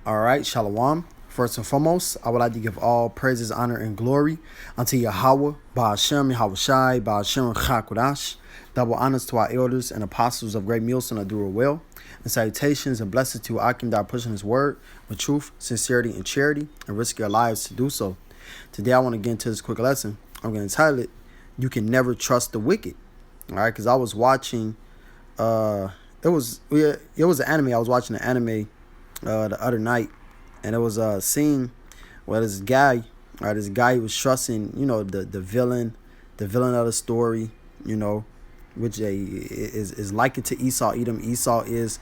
All right, Shalom. First and foremost, I would like to give all praises, honor, and glory unto Yahweh, Ba'ashem, Yahweh Shai, Ba'ashem, Chakudash. Double honors to our elders and apostles of Great Millstone that do it well. And salutations and blessings to Akim that are pushing his word with truth, sincerity, and charity, and risk your lives to do so. Today, I want to get into this quick lesson. I'm going to title it, You Can Never Trust the Wicked. All right, because I was watching, it was an anime. I was watching an anime the other night, and it was a scene where this guy was trusting, the villain of the story, which is likened to Esau Edom. Esau is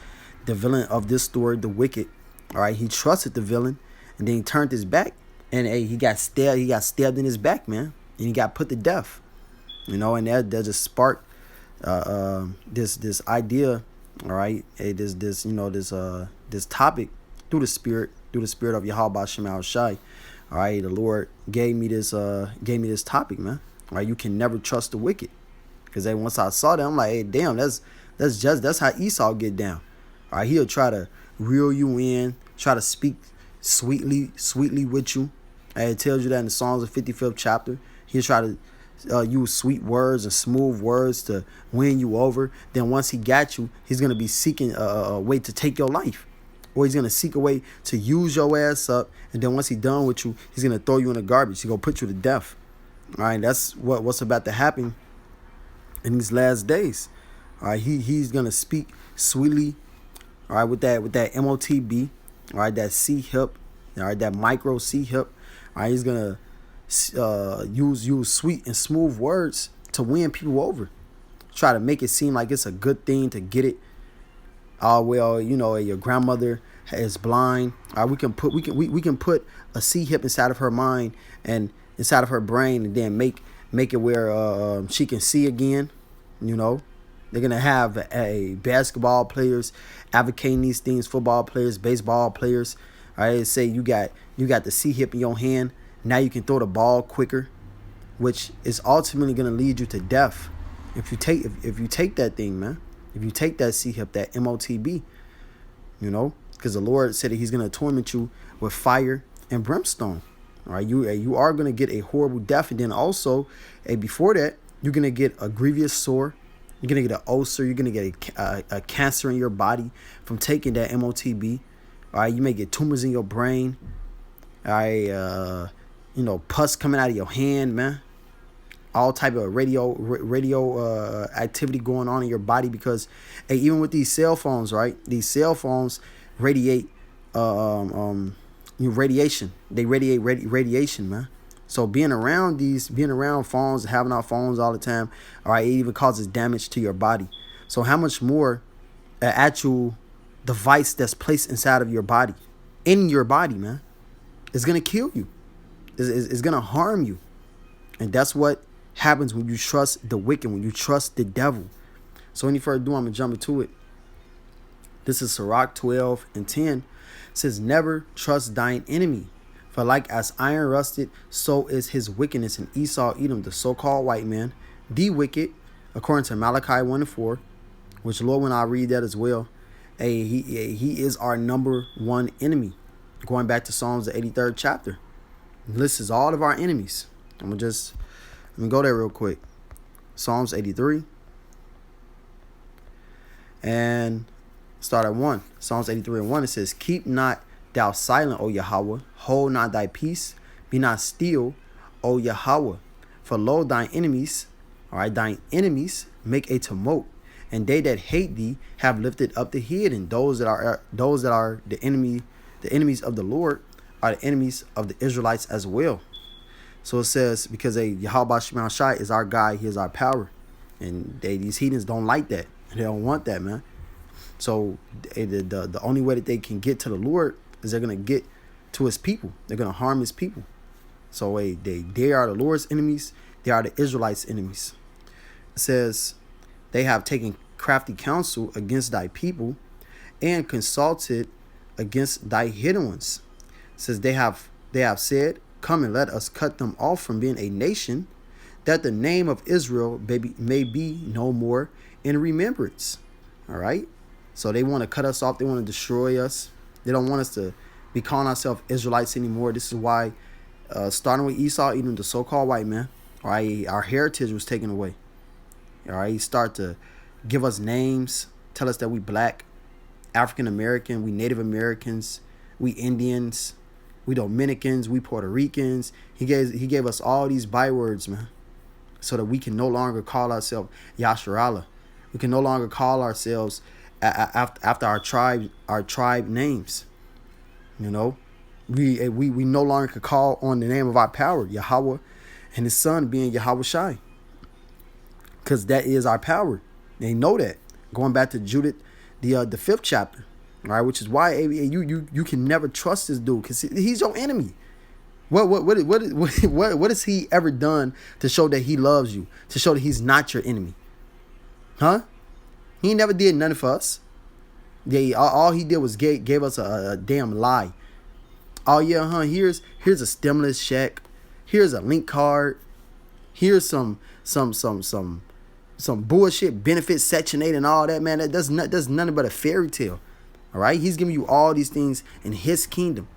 the villain of this story, the wicked. All right, he trusted the villain, and then he turned his back, and he got stabbed. He got stabbed in his back, man, and he got put to death. And that just sparked this idea. All right, this topic through the spirit of Yahweh Ba'ashem Shai. All right, the Lord gave me this topic, man. All right, you can never trust the wicked, because once I saw that, I'm like, hey, damn, that's how Esau get down. All right, he'll try to reel you in, try to speak sweetly with you. And it tells you that in the Psalms of 55th chapter. He'll try to use sweet words and smooth words to win you over. Then once he got you, he's going to be seeking a way to take your life. Or he's going to seek a way to use your ass up. And then once he's done with you, he's going to throw you in the garbage. He's going to put you to death. All right, that's what's about to happen in these last days. All right, he's going to speak sweetly. All right, with that MOTB. All right, that C hip. All right, that micro C hip. All right, he's going to use sweet and smooth words to win people over. Try to make it seem like it's a good thing to get it. Your grandmother is blind. We can put a C hip inside of her mind and inside of her brain, and then make it where she can see again. They're gonna have a basketball players advocating these things, football players, baseball players. All right, say you got the C hip in your hand. Now you can throw the ball quicker, which is ultimately gonna lead you to death if you take that thing, man. If you take that C hip, that MOTB, because the Lord said that He's gonna torment you with fire and brimstone. All right, you are gonna get a horrible death, and then also, before that, you're gonna get a grievous sore. You're gonna get an ulcer. You're gonna get a cancer in your body from taking that MOTB. All right, you may get tumors in your brain. All right, pus coming out of your hand, man. All type of radio activity going on in your body, because even with these cell phones, right? These cell phones radiate radiation. They radiate radiation, man. So being around phones, having our phones all the time, all right, it even causes damage to your body. So how much more an actual device that's placed inside of your body, man, is gonna kill you. Is gonna harm you, and that's what happens when you trust the wicked, when you trust the devil. So any further ado, I'm gonna jump into it. This is Sirach 12:10. It says, never trust thine enemy, for like as iron rusted, so is his wickedness. In Esau Edom, the so-called white man, the wicked, according to Malachi 1:4, which, Lord, when I read that as well, he is our number one enemy. Going back to Psalms, the 83rd chapter, it lists all of our enemies. Let me go there real quick. Psalms 83. And start at 1. Psalms 83:1. It says, keep not thou silent, O Yahweh. Hold not thy peace. Be not still, O Yahweh. For lo, thine enemies, thine enemies make a tumult, and they that hate thee have lifted up the head. And those that are the enemies of the Lord are the enemies of the Israelites as well. So it says, because Yahweh Ba'ashem Shai is our guy, He is our power. And these heathens don't like that. They don't want that, man. So the only way that they can get to the Lord is they're going to get to His people. They're going to harm His people. So they are the Lord's enemies. They are the Israelites' enemies. It says, they have taken crafty counsel against thy people and consulted against thy hidden ones. It says, they have said, come and let us cut them off from being a nation, that the name of Israel may be no more in remembrance. All right. So they want to cut us off. They want to destroy us. They don't want us to be calling ourselves Israelites anymore. This is why, starting with Esau, even the so-called white man, all right, our heritage was taken away. All right, he start to give us names, tell us that we black, African American, we Native Americans, we Indians, we Dominicans, we Puerto Ricans. He gave us all these bywords, man, so that we can no longer call ourselves Yasharallah. We can no longer call ourselves after our tribe names. You know, we no longer could call on the name of our power, Yahweh, and His Son being Yahweh Shai, because that is our power. They know that. Going back to Judith, the 5th chapter, all right, which is why you can never trust this dude, because he's your enemy. What has he ever done to show that he loves you, to show that he's not your enemy? Huh? He never did nothing for us. All he did was gave us a damn lie. Oh yeah, huh? Here's a stimulus check. Here's a link card. Here's some bullshit benefits, Section 8 and all that, man. That's nothing but a fairy tale. All right, he's giving you all these things in his kingdom.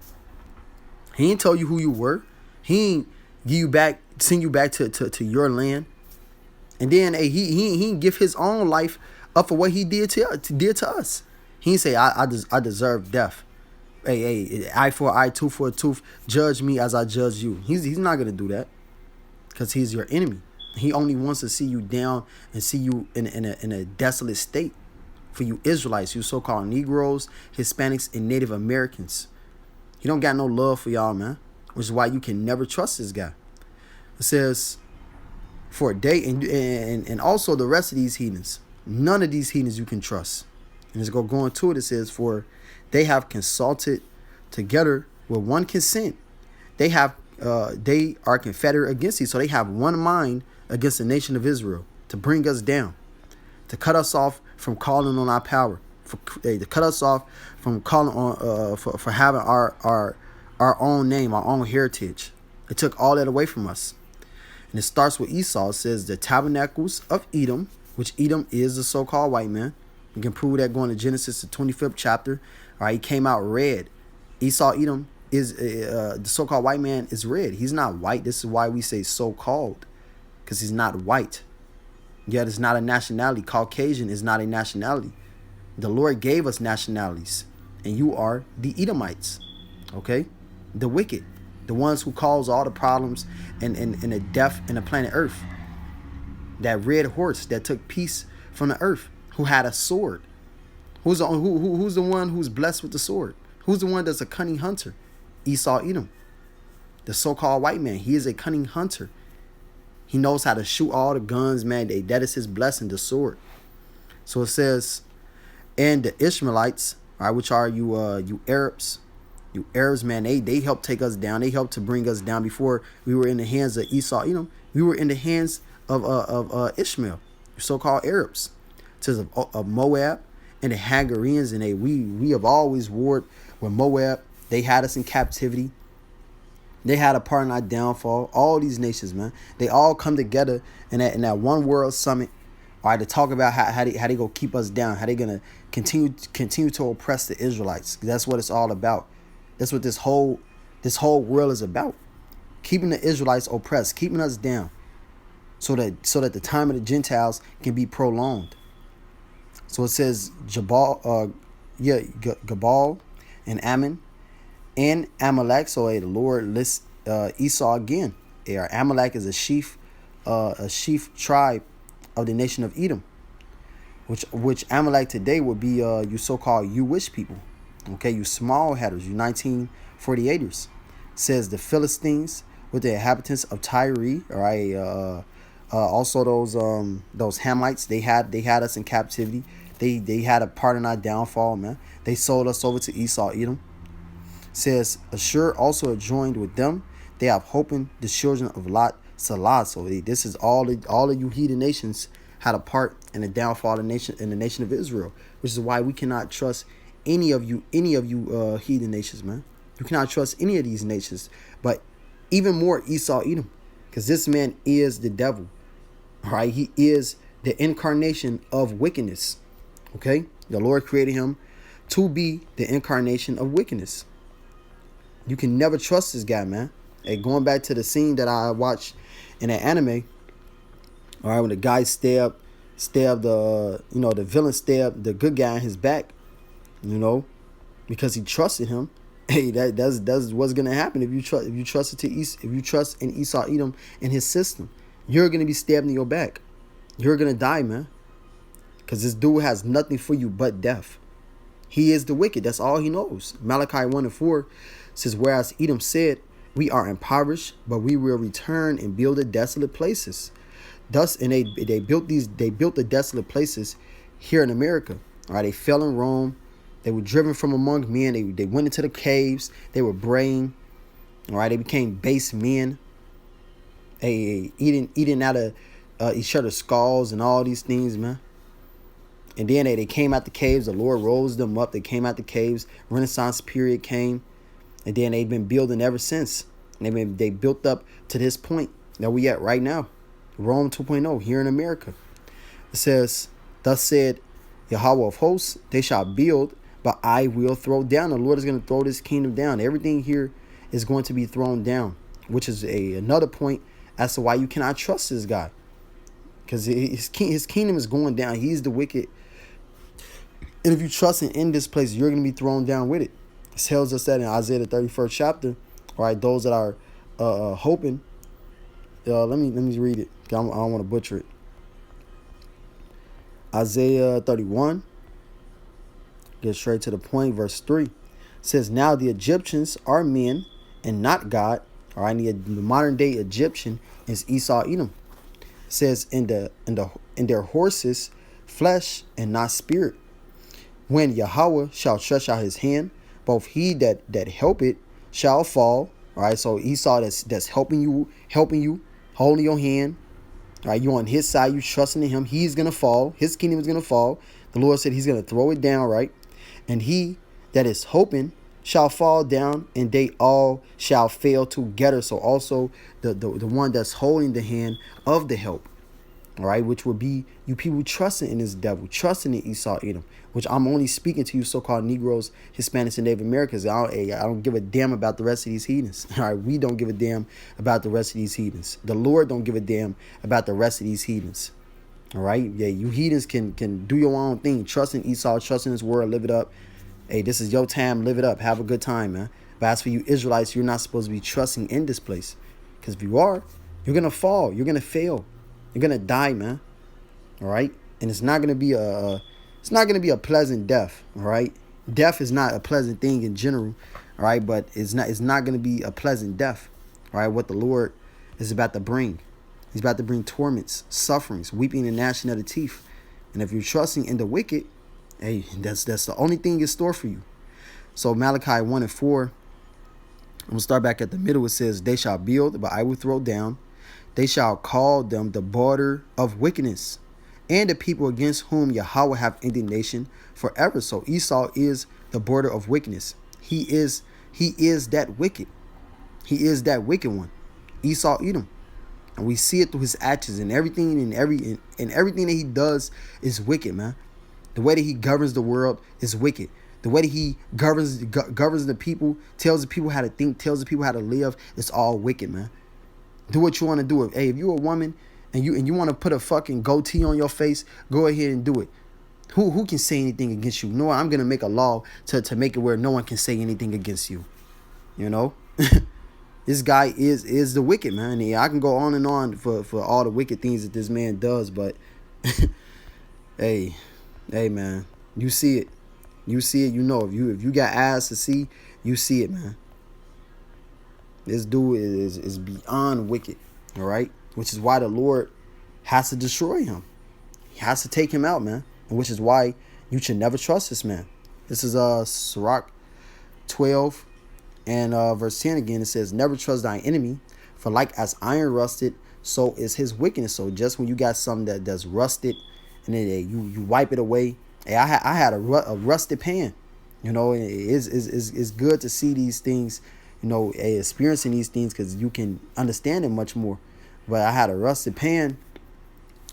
He ain't tell you who you were. He ain't send you back to your land. And then he ain't give his own life up for what he did to us. He ain't say I deserve death. Hey, eye for an eye, tooth for a tooth. Judge me as I judge you. He's not gonna do that, because he's your enemy. He only wants to see you down and see you in a desolate state. For you Israelites, you so-called Negroes, Hispanics, and Native Americans, he don't got no love for y'all, man. Which is why you can never trust this guy. It says, for a day, and also the rest of these heathens, none of these heathens you can trust. And it's going to it. It says, for they have consulted together with one consent. They are confederate against thee. So they have one mind against the nation of Israel, to bring us down, to cut us off from calling on our power, to cut us off from calling on for having our own name, our own heritage. It took all that away from us. And it starts with Esau. It says the tabernacles of Edom, which Edom is the so-called white man. You can prove that going to Genesis, the 25th chapter. All right, he came out red. Esau, Edom, is the so-called white man is red. He's not white. This is why we say so-called, because he's not white. Yet it's not a nationality. Caucasian is not a nationality. The Lord gave us nationalities, and you are the Edomites, okay? The wicked, the ones who cause all the problems and the death in the planet Earth. That red horse that took peace from the earth, who had a sword. Who's the one who's blessed with the sword? Who's the one that's a cunning hunter? Esau, Edom, the so-called white man. He is a cunning hunter. He knows how to shoot all the guns, man. That is his blessing, the sword. So it says, and the Ishmaelites, all right, which are you Arabs. You Arabs, man, they helped take us down. They helped to bring us down. Before we were in the hands of Esau, we were in the hands of Ishmael, so-called Arabs. It says of Moab and the Hagarenes, and we have always warred with Moab. They had us in captivity. They had a part in our downfall. All these nations, man, they all come together in that one world summit, all right, to talk about how they go keep us down, how they gonna continue to oppress the Israelites. That's what it's all about. That's what this whole world is about. Keeping the Israelites oppressed, keeping us down, so that the time of the Gentiles can be prolonged. So it says Gabal and Ammon and Amalek. So the Lord lists Esau again. Amalek is a chief tribe of the nation of Edom, which Amalek today would be you so-called Jewish people. Okay, you small headers, you 1948ers. Says the Philistines with the inhabitants of Tyre. All right, also those Hamites, they had us in captivity. They had a part in our downfall, man. They sold us over to Esau, Edom. Says Ashur also joined with them. They have hopen the children of Lot Salah. So this is all of you heathen nations had a part in the downfall of the nation of Israel, which is why we cannot trust any of you heathen nations, man. You cannot trust any of these nations, but even more Esau, Edom, because this man is the devil. All right, he is the incarnation of wickedness. Okay, the Lord created him to be the incarnation of wickedness. You can never trust this guy, man. Hey, going back to the scene that I watched in an anime, all right, when the guy stabbed the the villain stabbed the good guy in his back, you know, because he trusted him. Hey, that's what's gonna happen if you trust in Esau Edom in his system. You're gonna be stabbed in your back. You're gonna die, man. Because this dude has nothing for you but death. He is the wicked. That's all he knows. Malachi 1:4 says, whereas Edom said, we are impoverished, but we will return and build the desolate places. Thus, and they built the desolate places here in America. All right, they fell in Rome. They were driven from among men. They went into the caves. They were braying. All right, they became base men. Eating out of each other's skulls and all these things, man. And then they came out the caves. The Lord rose them up. They came out the caves. Renaissance period came. And then they've been building ever since. And they built up to this point that we at right now. Rome 2.0 here in America. It says, thus said Yahweh of hosts, they shall build, but I will throw down. The Lord is going to throw this kingdom down. Everything here is going to be thrown down, which is another point as to why you cannot trust this guy. Because his kingdom is going down. He's the wicked. And if you trust in this place, you're going to be thrown down with it. It tells us that in Isaiah the 31st chapter. All right, those that are hoping. Let me read it. I don't want to butcher it. Isaiah 31. Get straight to the point. Verse 3 says, now the Egyptians are men and not God. All right, the modern day Egyptian is Esau Edom. It says in their horses flesh and not spirit. When Yahweh shall stretch out his hand, both he that helpeth shall fall. All right, so Esau that's helping you, holding your hand. All right, you on his side, you trusting in him. He's gonna fall. His kingdom is gonna fall. The Lord said he's gonna throw it down, right? And he that is hoping shall fall down, and they all shall fail together. So also the one that's holding the hand of the help. All right, which would be you people trusting in this devil, trusting in Esau Edom, which I'm only speaking to you so-called Negroes, Hispanics, and Native Americans. I don't give a damn about the rest of these heathens. All right, we don't give a damn about the rest of these heathens. The Lord don't give a damn about the rest of these heathens. All right, yeah, you heathens can do your own thing. Trust in Esau, trust in his word, live it up. Hey, this is your time, live it up, have a good time, man. But as for you Israelites, you're not supposed to be trusting in this place. Because if you are, you're going to fall, you're going to fail. You're gonna die, man. All right, and it's not gonna be a pleasant death. All right, death is not a pleasant thing in general. All right, but it's not gonna be a pleasant death. All right, what the Lord is about to bring, He's about to bring torments, sufferings, weeping, and gnashing of the teeth. And if you're trusting in the wicked, hey, that's the only thing in store for you. So Malachi 1:4. I'm gonna start back at the middle. It says, "They shall build, but I will throw down. They shall call them the border of wickedness, and the people against whom Yahweh have indignation forever." So Esau is the border of wickedness. He is that wicked. He is that wicked one. Esau Edom. And we see it through his actions and everything, and everything that he does is wicked, man. The way that he governs the world is wicked. The way that he governs the people, tells the people how to think, tells the people how to live, it's all wicked, man. Do what you want to do. Hey, if you're a woman and you want to put a fucking goatee on your face, go ahead and do it. Who can say anything against you? No, I'm gonna make a law to make it where no one can say anything against you. You know, this guy is the wicked, man. Yeah, I can go on and on for all the wicked things that this man does, but hey, man, you see it, you know. If you got eyes to see, you see it, man. This dude is beyond wicked, all right? Which is why the Lord has to destroy him. He has to take him out, man. And which is why you should never trust this man. This is Sirach 12 and verse 10 again. It says, "Never trust thine enemy, for like as iron rusted, so is his wickedness." So just when you got something that's rusted, and then you wipe it away. Hey, I had a rusted pan. You know, it's good to see these things. You know, experiencing these things, because you can understand it much more. But I had a rusted pan.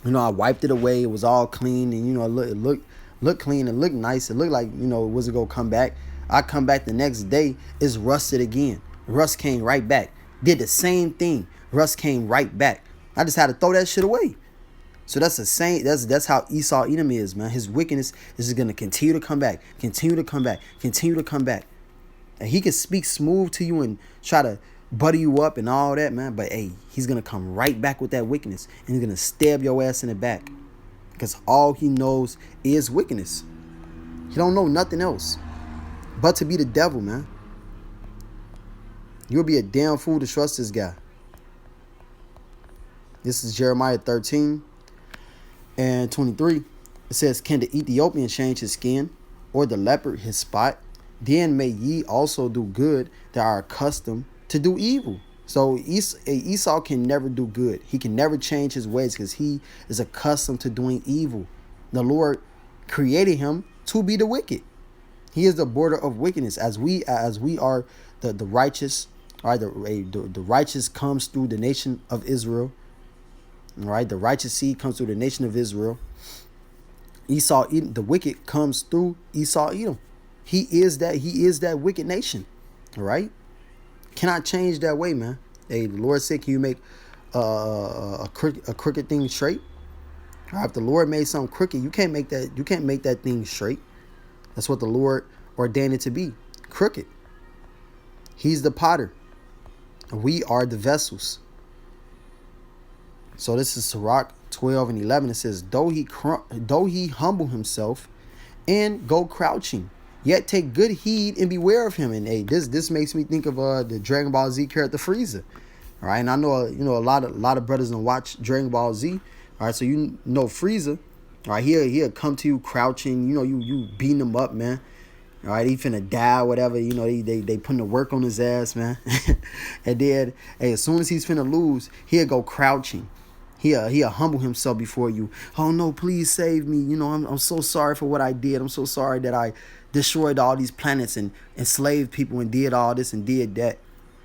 You know, I wiped it away. It was all clean, and you know, it looked clean. It looked nice. It looked like, you know, it wasn't gonna come back. I come back the next day, it's rusted again. Rust came right back. Did the same thing. Rust came right back. I just had to throw that shit away. So that's the same. That's how Esau Edom is, man. His wickedness is just gonna continue to come back, continue to come back, continue to come back. And he can speak smooth to you and try to butter you up and all that, man. But hey, he's gonna come right back with that wickedness, and he's gonna stab your ass in the back, because all he knows is wickedness. He don't know nothing else but to be the devil, man. You'll be a damn fool to trust this guy. This is Jeremiah 13 and 23. It says, can the Ethiopian change his skin, or the leopard his spot? Then may ye also do good that are accustomed to do evil. So Esau can never do good. He can never change his ways because he is accustomed to doing evil. The Lord created him to be the wicked. He is the border of wickedness. As we are the righteous, all right, the righteous comes through the nation of Israel. All right, the righteous seed comes through the nation of Israel. Esau Edom, the wicked comes through Esau Edom. He is that wicked nation. All right, cannot change that way, man. Hey, the Lord said, can you make a crooked thing straight? All right, if the Lord made something crooked, you can't make that thing straight. That's what the Lord ordained it to be, crooked. He's the potter. We are the vessels. So this is Sirach 12 and 11. It says, though he humble himself and go crouching, yet take good heed and beware of him. And hey, this makes me think of the Dragon Ball Z character Frieza. All right, and I know a lot of brothers don't watch Dragon Ball Z. All right, so you know Frieza. All right, he'll come to you crouching. You know, you beating him up, man. All right, he finna die, whatever. You know, they putting the work on his ass, man. And then, hey, as soon as he's finna lose, he'll go crouching. He'll humble himself before you. Oh no, please save me. You know, I'm so sorry for what I did. I'm so sorry that I destroyed all these planets and enslaved people and did all this and did that.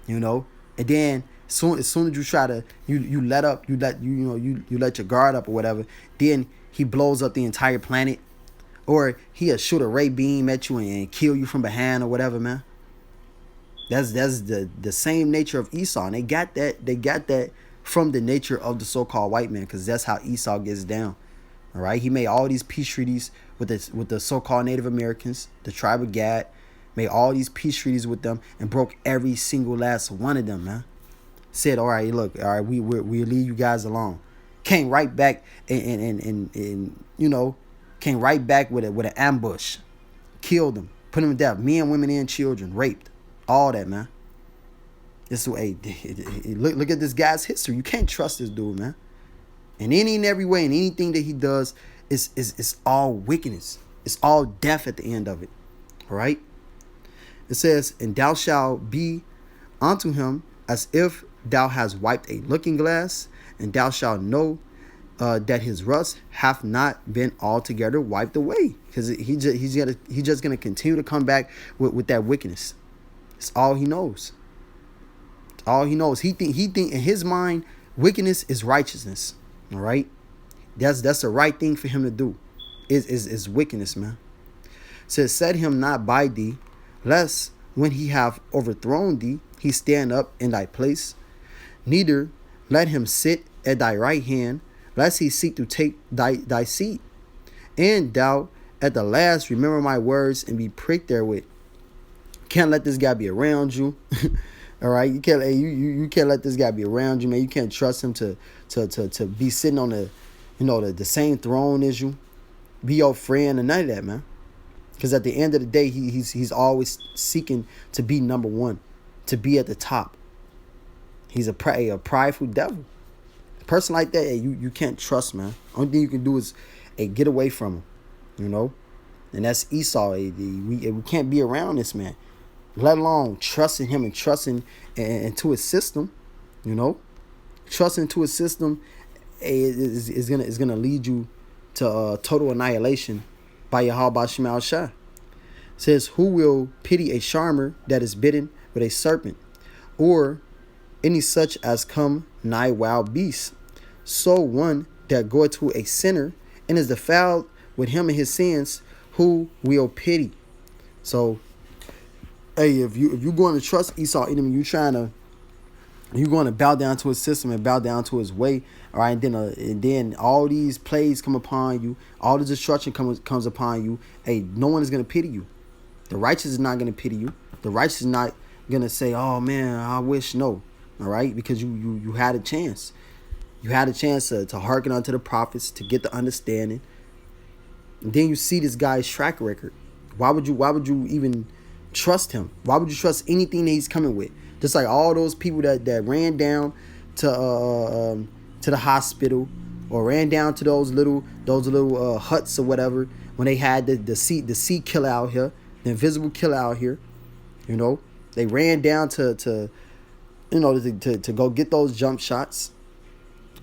You know, and then as soon as you try to you let your guard up or whatever, then he blows up the entire planet, or he'll shoot a ray beam at you and kill you from behind or whatever, man. That's the same nature of Esau, and they got that from the nature of the so-called white man, because that's how Esau gets down. All right, he made all these peace treaties with the so-called Native Americans, the tribe of Gad, made all these peace treaties with them and broke every single last one of them, man. Said, all right, look, all right, we leave you guys alone. Came right back and you know, came right back with an ambush, killed them, put them to death, men, women, and children, raped, all that, man. This way, look at this guy's history. You can't trust this dude, man. In any and every way, and anything that he does is all wickedness. It's all death at the end of it. All right. It says, and thou shalt be unto him as if thou hast wiped a looking glass, and thou shalt know that his rust hath not been altogether wiped away, because he's just gonna continue to come back with that wickedness. It's all he knows. It's all he knows. He think in his mind, wickedness is righteousness. All right, that's the right thing for him to do. Is wickedness, man. It says, set him not by thee, lest when he have overthrown thee, he stand up in thy place. Neither let him sit at thy right hand, lest he seek to take thy seat. And thou at the last remember my words and be pricked therewith. Can't let this guy be around you. All right, you can't let this guy be around you, man. You can't trust him to be sitting on the same throne as you, be your friend, and none of that, man. Because at the end of the day, he's always seeking to be number one, to be at the top. He's a prideful devil. A person like that, you can't trust, man. Only thing you can do is get away from him, you know. And that's Esau. We can't be around this man, let alone trusting him and trusting into his system, you know. Trusting into his system is gonna lead you to total annihilation by Yahweh Shema Shai. It says, who will pity a charmer that is bitten with a serpent, or any such as come nigh wild beasts? So one that goeth to a sinner and is defiled with him and his sins, who will pity? So Hey, if you going to trust Esau enemy, you going to bow down to his system and bow down to his way, all right? And then all these plagues come upon you, all the destruction comes upon you. Hey, no one is gonna pity you. The righteous is not gonna pity you. The righteous is not gonna say, "Oh man, I wish." No, all right, because you had a chance. You had a chance to hearken unto the prophets, to get the understanding. And then you see this guy's track record. Why would you even trust him? Why would you trust anything that he's coming with? Just like all those people that ran down to the hospital, or ran down to those little huts or whatever, when they had the sea killer out here, the invisible killer out here. You know, they ran down to go get those jump shots.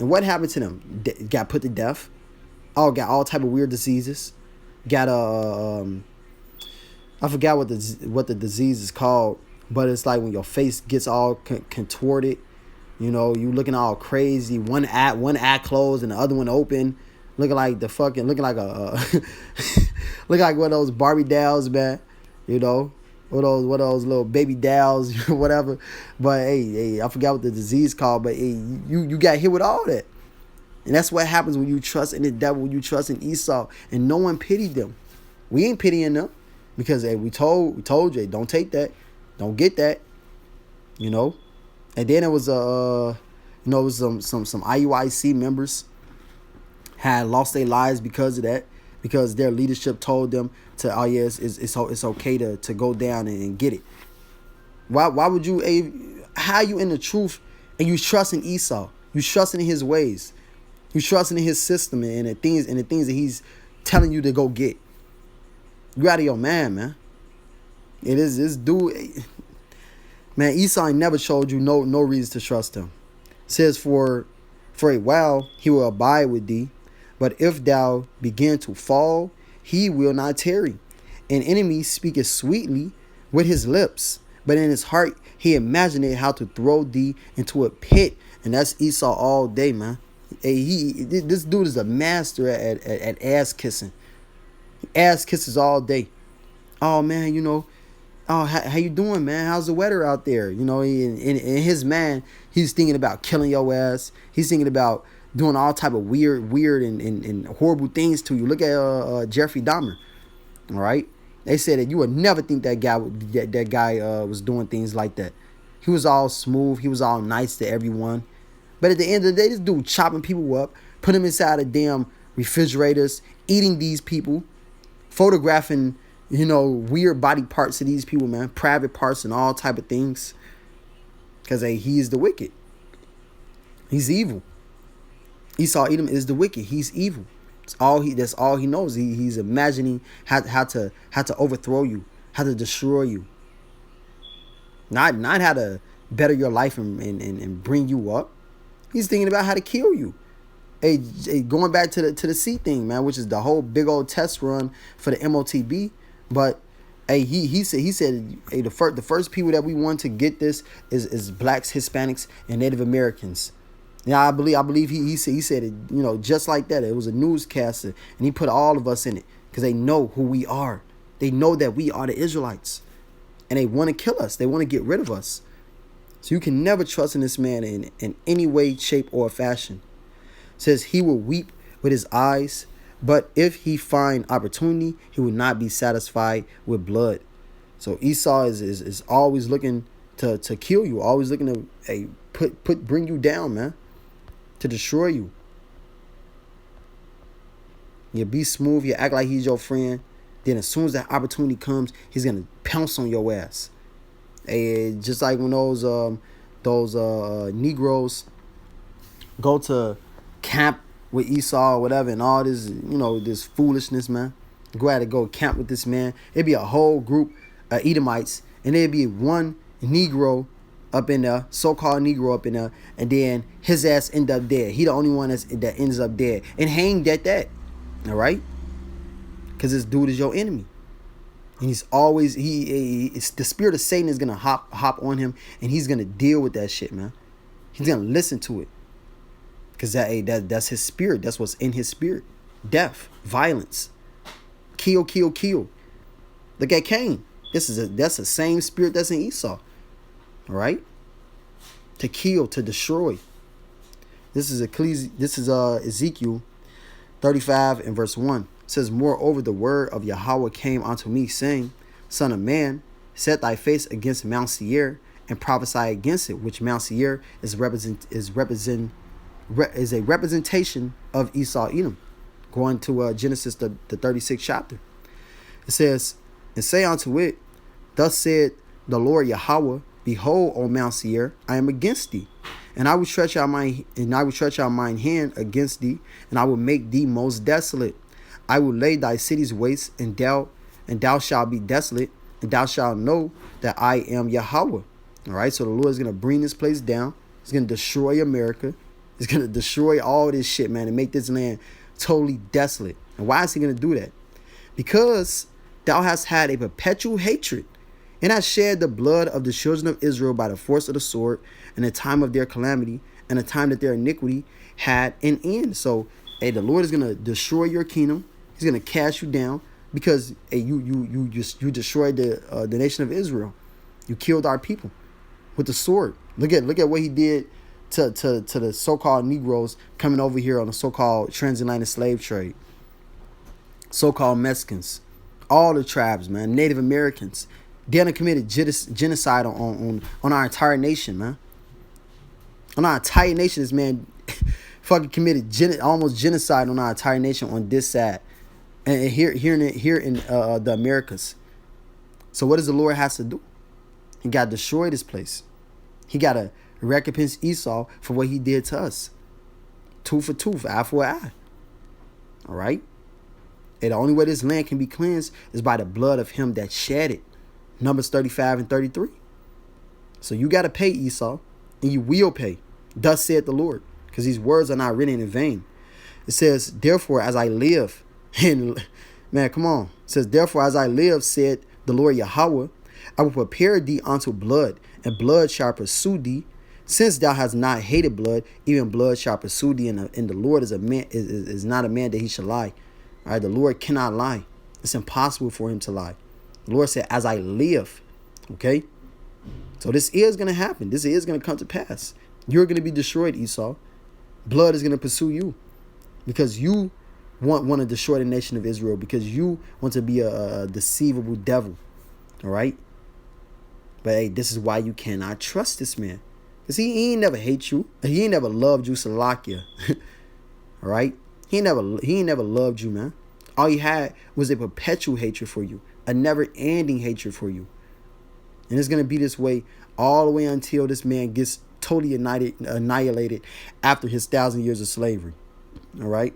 And what happened to them? Got put to death. Oh, got all type of weird diseases. Got I forgot what the disease is called, but it's like when your face gets all contorted. You know, you looking all crazy. One eye closed and the other one open, looking like looking like look like one of those Barbie dolls, man. You know, one of those little baby dolls, whatever. But hey, I forgot what the disease called. But hey, you got hit with all that. And that's what happens when you trust in the devil, when you trust in Esau. And no one pitied them. We ain't pitying them. Because hey, we told you, don't take that. Don't get that. You know? And then it was it was some IUIC members had lost their lives because of that. Because their leadership told them to, oh yeah, it's okay to go down and get it. Why would you, how you in the truth and you trusting Esau? You trusting in his ways. You trusting in his system and the things that he's telling you to go get. You out of your man. It is this dude, man. Esau ain't never showed you no reason to trust him. It says for a while he will abide with thee, but if thou begin to fall, he will not tarry. An enemy speaketh sweetly with his lips, but in his heart he imagineth how to throw thee into a pit. And that's Esau all day, man. Hey, this dude is a master at ass kissing. Ass kisses all day. Oh man, oh how you doing, man? How's the weather out there? You know, in his man, he's thinking about killing your ass. He's thinking about doing all type of weird and horrible things to you. Look at Jeffrey Dahmer. All right, they said that you would never think that guy was doing things like that. He was all smooth. He was all nice to everyone. But at the end of the day, this dude chopping people up, putting them inside of damn refrigerators, eating these people, photographing, weird body parts of these people, man, private parts and all type of things. Because he is the wicked. He's evil. Esau Edom is the wicked. He's evil. That's all he knows. He's imagining how to overthrow you, how to destroy you. Not how to better your life and bring you up. He's thinking about how to kill you. Hey, going back to the C thing, man, which is the whole big old test run for the MOTB. But hey, he said, hey, the first people that we want to get this is blacks, Hispanics, and Native Americans. Now I believe he said it, just like that. It was a newscaster, and he put all of us in it because they know who we are. They know that we are the Israelites, and they want to kill us. They want to get rid of us. So you can never trust in this man in any way, shape, or fashion. It says he will weep with his eyes, but if he find opportunity, he will not be satisfied with blood. So Esau is always looking to kill you, always looking to bring you down, man, to destroy you. You be smooth, you act like he's your friend. Then as soon as that opportunity comes, he's gonna pounce on your ass. Just like when those Negroes go to camp with Esau or whatever, and all this, this foolishness, man. Go camp with this man. It'd be a whole group of Edomites, and there'd be one Negro up in there, so-called Negro up in there, and then his ass end up dead. He the only one that ends up dead and hanged at that. All right, because this dude is your enemy. And he's always it's the spirit of Satan is gonna hop on him, and he's gonna deal with that shit, man. He's gonna listen to it, cause that's his spirit. That's what's in his spirit: death, violence, kill. Look at Cain. That's the same spirit that's in Esau. All right? To kill, to destroy. This is Ezekiel 35 and verse 1. It says, moreover, the word of Yahweh came unto me, saying, Son of man, set thy face against Mount Seir, and prophesy against it, which Mount Seir is a representation of Esau Edom. Going to Genesis the 36th chapter. It says, and say unto it, thus said the Lord Yahweh, behold, O Mount Seir, I am against thee, and I will stretch out mine hand against thee, and I will make thee most desolate. I will lay thy cities waste, and thou shalt be desolate, and thou shalt know that I am Yahweh. All right, so the Lord is going to bring this place down. He's going to destroy America. He's going to destroy all this shit, man, and make this land totally desolate. And why is he going to do that? Because thou hast had a perpetual hatred, and hast shed the blood of the children of Israel by the force of the sword, in the time of their calamity, and the time that their iniquity had an end. So, hey, the Lord is going to destroy your kingdom. He's going to cast you down because hey, you destroyed the nation of Israel. You killed our people with the sword. Look at what he did to the so-called Negroes coming over here on the so-called transatlantic slave trade. So-called Mexicans, all the tribes, man, Native Americans. They done committed genocide on our entire nation, man. On our entire nation, this man fucking committed almost genocide on our entire nation on this side, and here in the Americas. So what does the Lord has to do? He got to destroy this place. He got to recompense Esau for what he did to us. Tooth for tooth, eye for eye. All right? And the only way this land can be cleansed is by the blood of him that shed it. Numbers 35 and 33. So you got to pay Esau, and you will pay. Thus said the Lord, because these words are not written in vain. It says, therefore, as I live, and man, come on. It says, therefore, as I live, said the Lord Yahweh, I will prepare thee unto blood, and blood shall pursue thee. Since thou hast not hated blood, even blood shall pursue thee. And the Lord is not a man that he shall lie. All right, the Lord cannot lie. It's impossible for him to lie. The Lord said, as I live. Okay? So this is going to happen. This is going to come to pass. You're going to be destroyed, Esau. Blood is going to pursue you. Because you want to destroy the nation of Israel. Because you want to be a deceivable devil. All right? But hey, this is why you cannot trust this man. Because he ain't never hate you. He ain't never loved you, Salakia. All right? He ain't never loved you, man. All he had was a perpetual hatred for you. A never-ending hatred for you. And it's going to be this way all the way until this man gets totally annihilated after his 1,000 years of slavery. All right?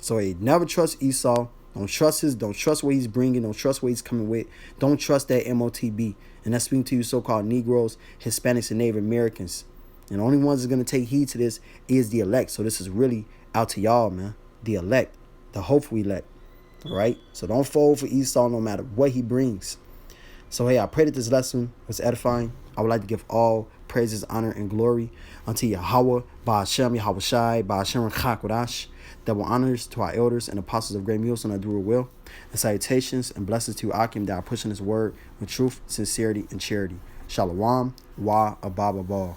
So hey, never trust Esau. Don't trust what he's bringing. Don't trust what he's coming with. Don't trust that MOTB. And that's speaking to you so-called Negroes, Hispanics, and Native Americans. And the only ones that's going to take heed to this is the elect. So this is really out to y'all, man. The elect. The hopeful elect. All right? So don't fold for Esau no matter what he brings. So hey, I pray that this lesson was edifying. I would like to give all praises, honor, and glory unto Yahweh, Ba'ashem, Yahweh Shai, Ba'ashem, Chakodash. Double honors to our elders and apostles of Great Millstone that do it well. And salutations and blessings to Akim that are pushing his word with truth, sincerity, and charity. Shalom, wa ababa.